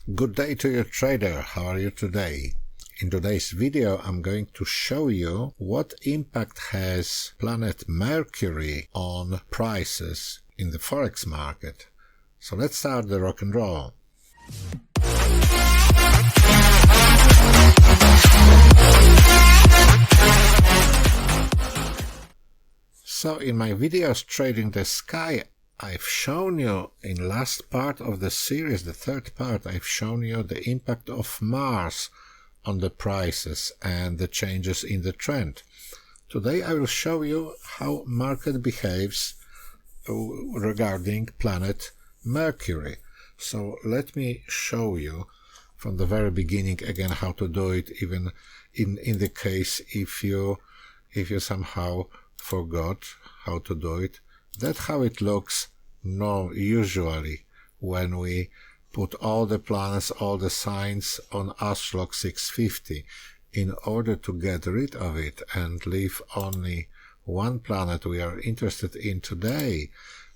Good day to you, trader. How are you today? In today's video I'm going to show you what impact has planet Mercury on prices in the Forex market. So let's start the rock and roll. So in my videos Trading the Sky, I've shown you in last part of the series, the third part, I've shown you the impact of Mars on the prices and the changes in the trend. Today I will show you how market behaves regarding planet Mercury. So let me show you from the very beginning again how to do it, even in the case if you somehow forgot how to do it. That's how it looks usually when we put all the planets, all the signs on ASLOG 650. In order to get rid of it and leave only one planet we are interested in today,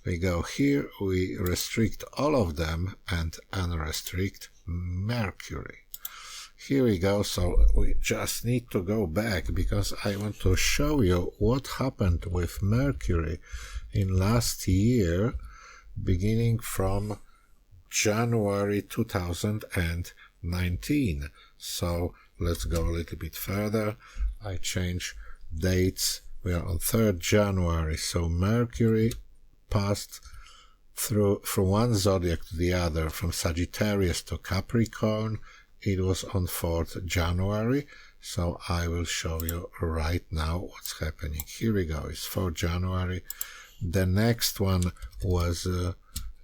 we go here, we restrict all of them and unrestrict Mercury. Here we go, so we just need to go back because I want to show you what happened with Mercury in last year, beginning from January 2019. So let's go a little bit further. I change dates. We are on 3rd January, so Mercury passed through from one zodiac to the other, from Sagittarius to Capricorn. It was on 4th January, so I will show you right now what's happening. Here we go, it's 4th January. The next one was,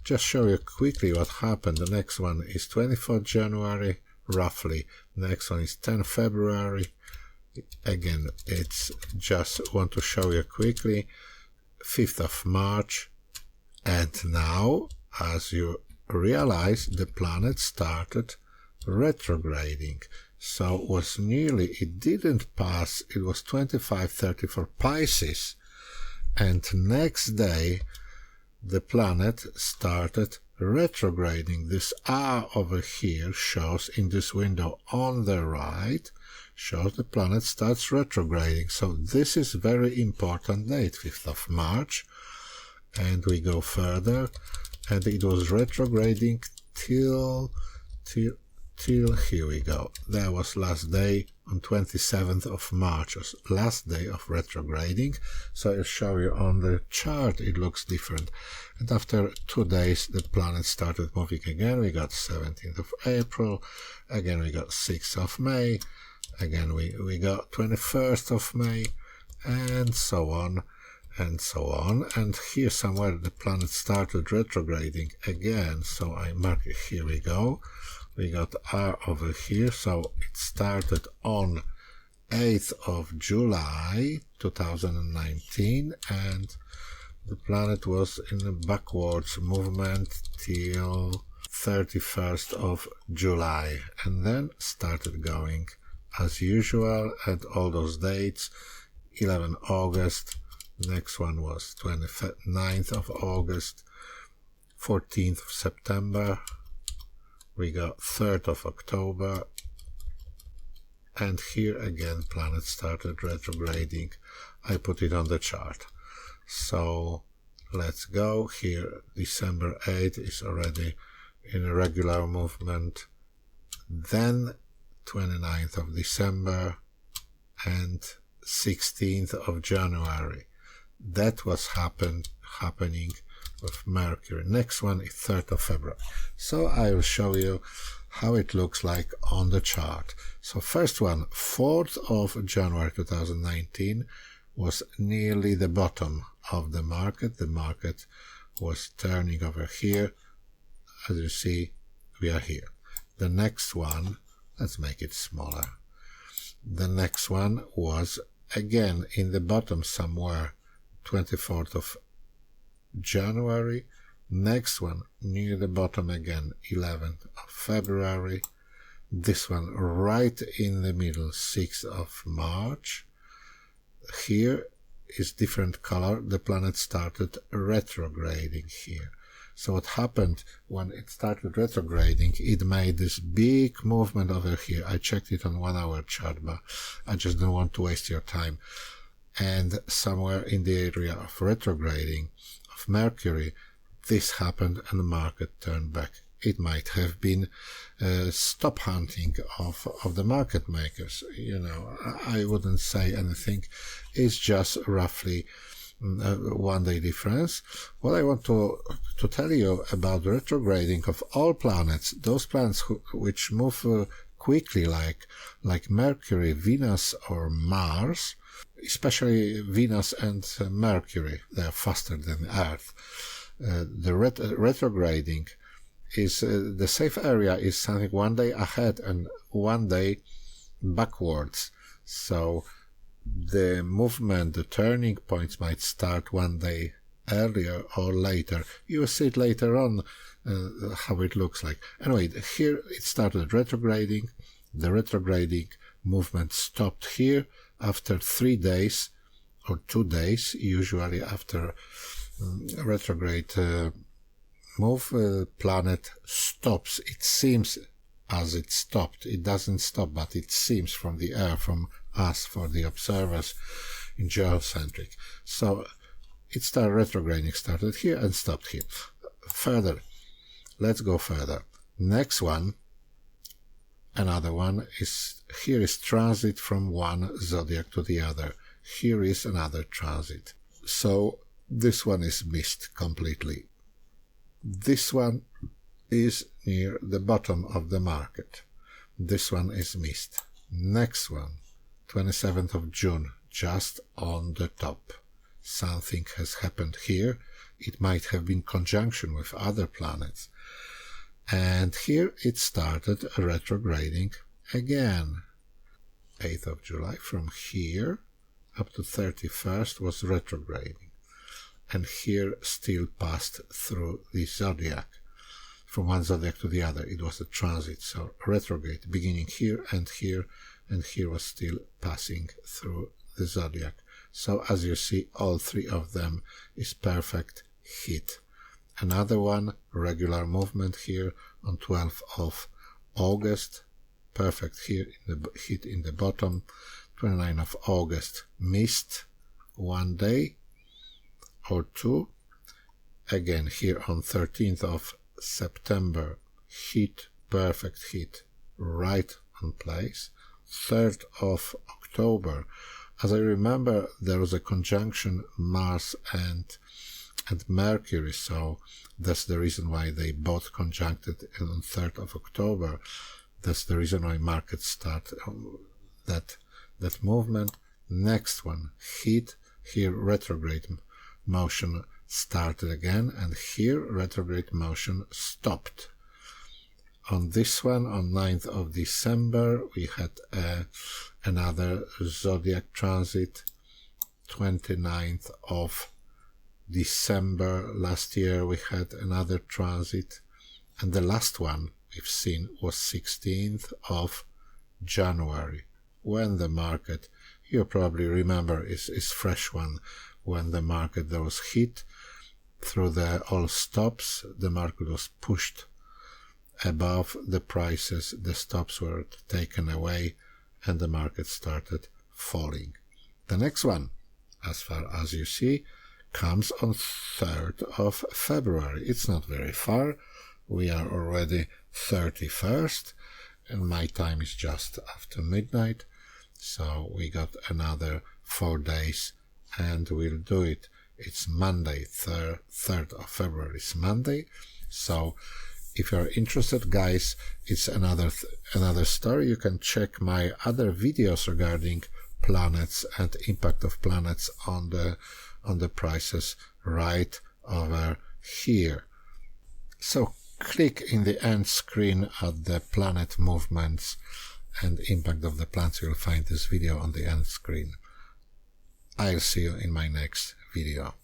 just show you quickly what happened. The next one is 24th January, roughly. Next one is 10th February. Again, it's just want to show you quickly. 5th of March. And now, as you realize, the planet started retrograding. So was nearly, it didn't pass, it was 25:30 for Pisces. And next day, the planet started retrograding. This R over here shows in this window on the right, shows the planet starts retrograding. So this is very important date, 5th of March. And we go further, and it was retrograding till here we go. There was last day on 27th of March, was last day of retrograding. So I'll show you on the chart, it looks different. And after 2 days, the planet started moving again. We got 17th of April. Again, we got 6th of May. Again, we got 21st of May, and so on. And so on, and here somewhere the planet started retrograding again, so I mark it. Here we go, we got R over here, so it started on 8th of July 2019, and the planet was in a backwards movement till 31st of July, and then started going as usual at all those dates. 11 August, next one was 29th of August, 14th of September, we got 3rd of October, and here again planet started retrograding. I put it on the chart. So let's go. Here December 8th is already in a regular movement, then 29th of December and 16th of January. That was happening with Mercury. Next one is 3rd of February. So I will show you how it looks like on the chart. So first one, 4th of January 2019, was nearly the bottom of the market. The market was turning over here. As you see, we are here. The next one, let's make it smaller. The next one was again in the bottom somewhere, 24th of January. Next one near the bottom again, 11th of February. This one right in the middle, 6th of March. Here is different color. The planet started retrograding here. So what happened when it started retrograding, it made this big movement over here. I checked it on 1 hour chart, but I just don't want to waste your time. And somewhere in the area of retrograding of Mercury, this happened and the market turned back. It might have been stop hunting of the market makers. You know, I wouldn't say anything. It's just roughly 1 day difference. What I want to tell you about retrograding of all planets, those planets which move quickly, like Mercury, Venus, or Mars, especially Venus and Mercury, they are faster than Earth. The retrograding is the safe area is something 1 day ahead and 1 day backwards. So the movement, the turning points might start 1 day earlier or later. You will see it later on how it looks like. Anyway, here it started retrograding. The retrograding movement stopped here after 3 days or 2 days, usually after retrograde move, planet stops. It seems as it stopped. It doesn't stop, but it seems from the air, from us, for the observers in geocentric. So it started retrograding, started here and stopped here. Further, let's go further. Next one, another one is, here is transit from one zodiac to the other. Here is another transit. So this one is missed completely. This one is near the bottom of the market. This one is missed. Next one, 27th of June, just on the top. Something has happened here. It might have been conjunction with other planets. And here it started retrograding again. 8th of July, from here up to 31st was retrograding. And here still passed through the zodiac. From one zodiac to the other, it was a transit, so retrograde, beginning here, and here was still passing through the zodiac. So as you see, all three of them is perfect hit. Another one, regular movement here on 12th of August, perfect here, hit in the bottom. 29th of August, missed 1 day or 2. Again here on 13th of September, hit, perfect hit, right on place. 3rd of October, as I remember, there was a conjunction Mars and Mercury, so that's the reason why they both conjuncted on 3rd of October. That's the reason why markets start that movement. Next one, hit, here retrograde motion started again, and here retrograde motion stopped. On this one, on 9th of December, we had another zodiac transit. 29th of December last year, we had another transit. And the last one we've seen was 16th of January, when the market, you probably remember, is fresh one, when the market that was hit through the all stops, the market was pushed above the prices, the stops were taken away, and the market started falling. The next one, as far as you see, comes on 3rd of February. It's not very far. We are already 31st, and my time is just after midnight. So we got another 4 days, and we'll do it. It's Monday, 3rd of February is Monday. So if you're interested, guys, it's another story. You can check my other videos regarding planets and impact of planets on the prices right over here. So click in the end screen at the planet movements and impact of the planets. You'll find this video on the end screen. I'll see you in my next video.